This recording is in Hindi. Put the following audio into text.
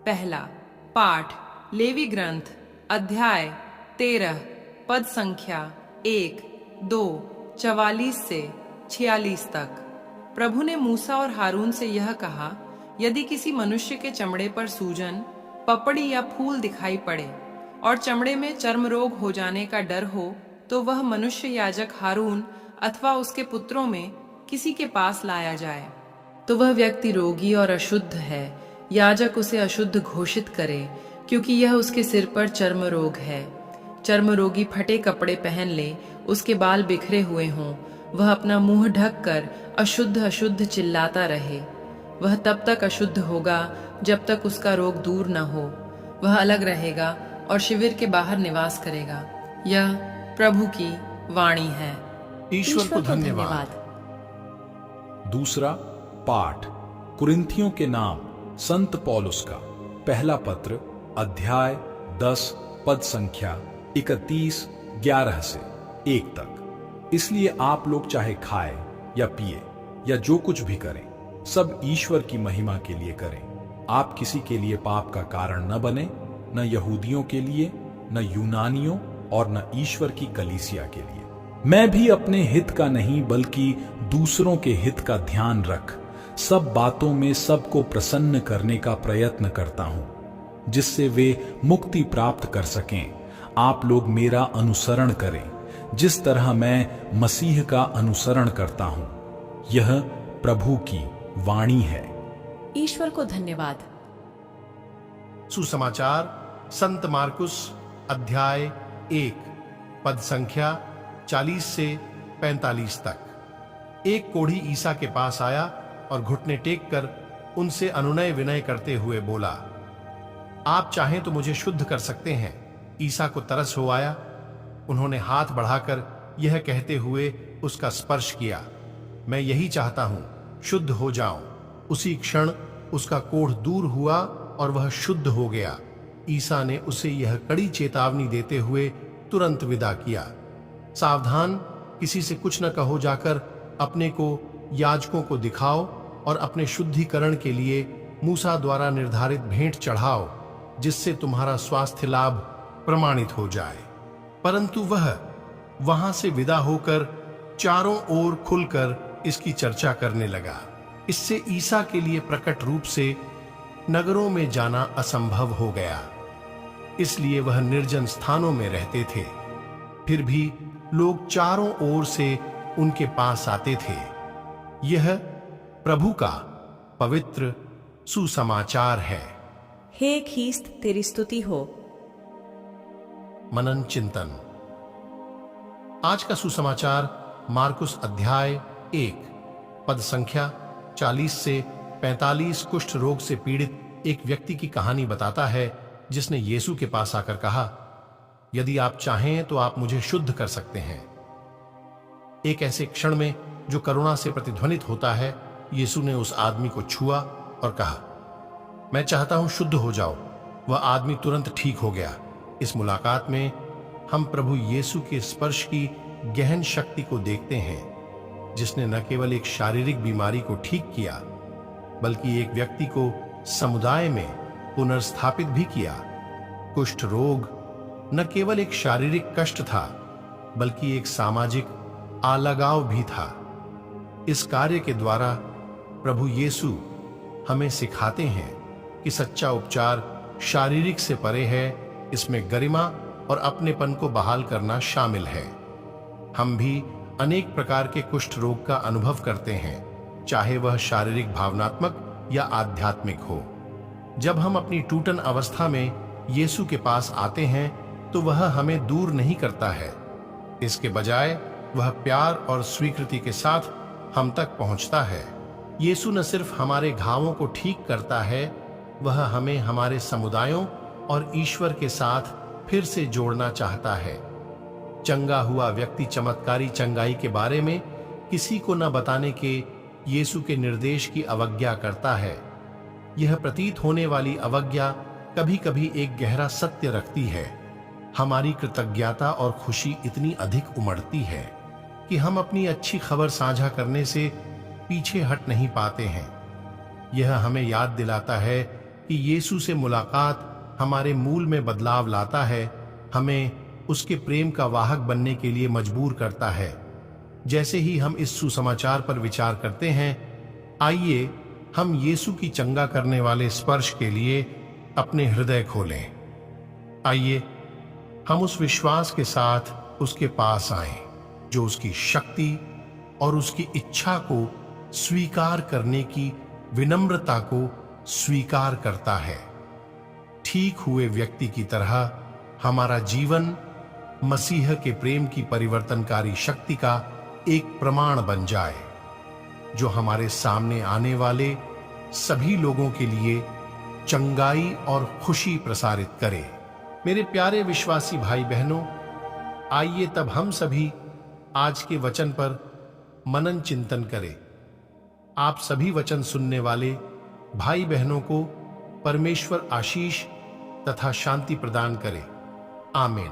पहला पाठ लेवी ग्रंथ अध्याय 13 पद संख्या 1, 2, 44 से 46 तक। प्रभु ने मूसा और हारून से यह कहा, यदि किसी मनुष्य के चमड़े पर सूजन, पपड़ी या फूल दिखाई पड़े और चमड़े में चर्म रोग हो जाने का डर हो, तो वह मनुष्य याजक हारून अथवा उसके पुत्रों में किसी के पास लाया जाए। तो वह व्यक्ति रोगी और अशुद्ध है, याजक उसे अशुद्ध घोषित करे, क्योंकि यह उसके सिर पर चर्म रोग है। चर्म रोगी फटे कपड़े पहन ले, उसके बाल बिखरे हुए हों, वह अपना मुंह ढक कर अशुद्ध अशुद्ध चिल्लाता रहे। वह तब तक अशुद्ध होगा जब तक उसका रोग दूर न हो। वह अलग रहेगा और शिविर के बाहर निवास करेगा। यह प्रभु की वाणी है। ईश्वर को धन्यवाद। दूसरा पाठ कुरिन्थियों के नाम संत पौलुस का पहला पत्र अध्याय 10 पद संख्या 31-11 से 1 तक। इसलिए आप लोग चाहे खाए या पिए या जो कुछ भी करें, सब ईश्वर की महिमा के लिए करें। आप किसी के लिए पाप का कारण न बने, न यहूदियों के लिए, न यूनानियों और न ईश्वर की कलीसिया के लिए। मैं भी अपने हित का नहीं बल्कि दूसरों के हित का ध्यान रख सब बातों में सबको प्रसन्न करने का प्रयत्न करता हूं, जिससे वे मुक्ति प्राप्त कर सकें। आप लोग मेरा अनुसरण करें, जिस तरह मैं मसीह का अनुसरण करता हूं। यह प्रभु की वाणी है। ईश्वर को धन्यवाद। सुसमाचार संत मार्कुस अध्याय 1 पद संख्या 40 से 45 तक। एक कोढ़ी ईसा के पास आया और घुटने टेक कर उनसे अनुनय विनय करते हुए बोला, आप चाहें तो मुझे शुद्ध कर सकते हैं। ईसा को तरस हो आया। उन्होंने हाथ बढ़ाकर यह कहते हुए उसका स्पर्श किया, मैं यही चाहता हूं, शुद्ध हो जाऊं। उसी क्षण उसका कोढ़ दूर हुआ और वह शुद्ध हो गया। ईसा ने उसे यह कड़ी चेतावनी देते हुए तुरंत विदा किया, सावधान, किसी से कुछ न कहो, जाकर अपने को याजकों को दिखाओ और अपने शुद्धिकरण के लिए मूसा द्वारा निर्धारित भेंट चढ़ाओ, जिससे तुम्हारा स्वास्थ्य लाभ प्रमाणित हो जाए। परंतु वह वहां से विदा होकर चारों ओर खुलकर इसकी चर्चा करने लगा। इससे ईसा के लिए प्रकट रूप से नगरों में जाना असंभव हो गया, इसलिए वह निर्जन स्थानों में रहते थे। फिर भी लोग चारों ओर से उनके पास आते थे। यह प्रभु का पवित्र सुसमाचार है। हे ख्रीस्त, तेरी स्तुति हो। मनन चिंतन। आज का सुसमाचार मार्कुस अध्याय 1 पद संख्या 40 से 45 कुष्ठ रोग से पीड़ित एक व्यक्ति की कहानी बताता है, जिसने यीशु के पास आकर कहा, यदि आप चाहें तो आप मुझे शुद्ध कर सकते हैं। एक ऐसे क्षण में जो करुणा से प्रतिध्वनित होता है, यीशु ने उस आदमी को छुआ और कहा, मैं चाहता हूं, शुद्ध हो जाओ। वह आदमी तुरंत ठीक हो गया। इस मुलाकात में हम प्रभु यीशु के स्पर्श की गहन शक्ति को देखते हैं, जिसने न केवल एक शारीरिक बीमारी को ठीक किया, बल्कि एक व्यक्ति को समुदाय में पुनर्स्थापित भी किया। कुष्ठ रोग न केवल एक शारीरिक कष्ट था, बल्कि एक सामाजिक अलगाव भी था। इस कार्य के द्वारा प्रभु यीशु हमें सिखाते हैं कि सच्चा उपचार शारीरिक से परे है, इसमें गरिमा और अपनेपन को बहाल करना शामिल है। हम भी अनेक प्रकार के कुष्ठ रोग का अनुभव करते हैं, चाहे वह शारीरिक, भावनात्मक या आध्यात्मिक हो। जब हम अपनी टूटन अवस्था में यीशु के पास आते हैं, तो वह हमें दूर नहीं करता है। इसके बजाय वह प्यार और स्वीकृति के साथ हम तक पहुंचता है। यीशु न सिर्फ हमारे घावों को ठीक करता है, वह हमें हमारे समुदायों और ईश्वर के साथ फिर से जोड़ना चाहता है। चंगा हुआ व्यक्ति चमत्कारी चंगाई के बारे में किसी को न बताने के यीशु के निर्देश की अवज्ञा करता है। यह प्रतीत होने वाली अवज्ञा कभी कभी एक गहरा सत्य रखती है। हमारी कृतज्ञता और खुशी इतनी अधिक उमड़ती है कि हम अपनी अच्छी खबर साझा करने से पीछे हट नहीं पाते हैं। यह हमें याद दिलाता है कि यीशु से मुलाकात हमारे मूल में बदलाव लाता है, हमें उसके प्रेम का वाहक बनने के लिए मजबूर करता है। जैसे ही हम इस सुसमाचार पर विचार करते हैं, आइए हम यीशु की चंगा करने वाले स्पर्श के लिए अपने हृदय खोलें। आइए हम उस विश्वास के साथ उसके पास आएं, जो उसकी शक्ति और उसकी इच्छा को स्वीकार करने की विनम्रता को स्वीकार करता है। ठीक हुए व्यक्ति की तरह हमारा जीवन मसीह के प्रेम की परिवर्तनकारी शक्ति का एक प्रमाण बन जाए, जो हमारे सामने आने वाले सभी लोगों के लिए चंगाई और खुशी प्रसारित करे। मेरे प्यारे विश्वासी भाई बहनों, आइए तब हम सभी आज के वचन पर मनन चिंतन करें। आप सभी वचन सुनने वाले भाई बहनों को परमेश्वर आशीष तथा शांति प्रदान करे। आमीन।